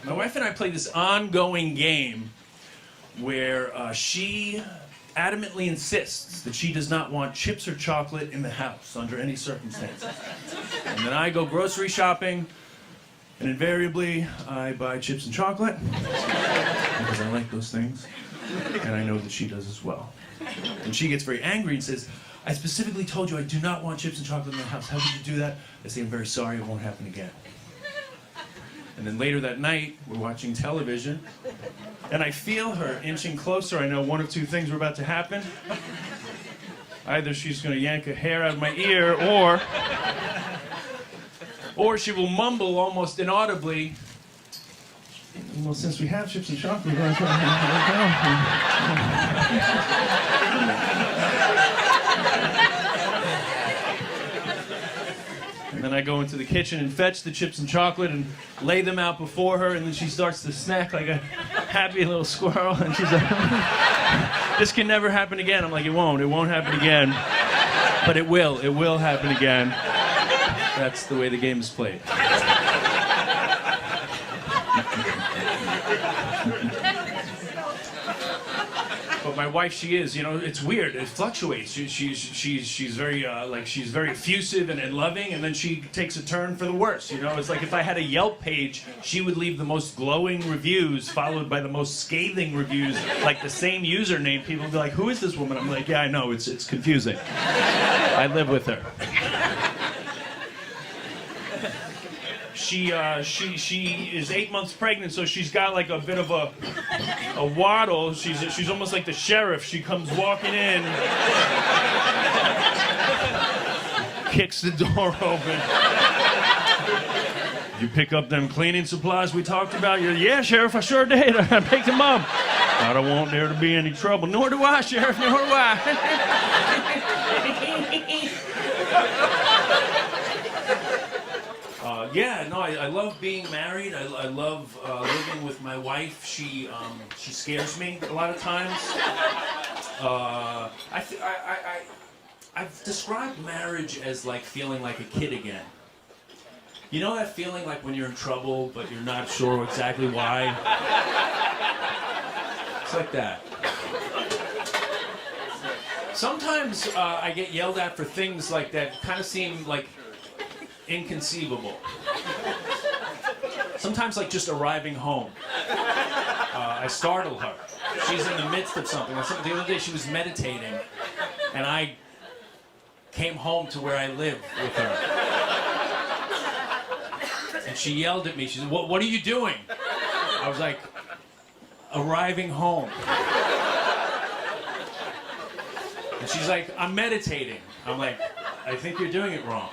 My wife and I play this ongoing game where she adamantly insists that she does not want chips or chocolate in the house under any circumstances. And then I go grocery shopping, and invariably I buy chips and chocolate because I like those things, and I know that she does as well. And she gets very angry and says, "I specifically told you I do not want chips and chocolate in the house. How could you do that?" I say, "I'm very sorry, it won't happen again." And then later that night, we're watching television, and I feel her inching closer. I know one of two things are about to happen. Either she's going to yank a hair out of my ear, or she will mumble almost inaudibly, "Well, since we have chips and chocolate, we're going to And then I go into the kitchen and fetch the chips and chocolate and lay them out before her, and then she starts to snack like a happy little squirrel, and she's like, "This can never happen again." I'm like, it won't happen again. But it will happen again. That's the way the game is played. But my wife, she is, it's weird. It fluctuates. She's very she's very effusive and loving, and then she takes a turn for the worse. It's like if I had a Yelp page, she would leave the most glowing reviews, followed by the most scathing reviews, like the same username. People would be like, "Who is this woman?" I'm like, "Yeah, I know. It's confusing. I live with her." She is 8 months pregnant, so she's got like a bit of a waddle. She's almost like the sheriff. She comes walking in, kicks the door open. "You pick up them cleaning supplies we talked about?" "Yeah, Sheriff, I sure did. I picked them up. I don't want there to be any trouble." "Nor do I, Sheriff, nor do I." I love being married. I love living with my wife. She scares me a lot of times. I've described marriage as like feeling like a kid again. You know that feeling like when you're in trouble, but you're not sure exactly why? It's like that. Sometimes I get yelled at for things like that kind of seem like inconceivable. Sometimes like just arriving home. I startle her. She's in the midst of something. The other day she was meditating, and I came home to where I live with her. And she yelled at me. She said, what are you doing?" I was like, "Arriving home." And she's like, "I'm meditating." I'm like, "I think you're doing it wrong."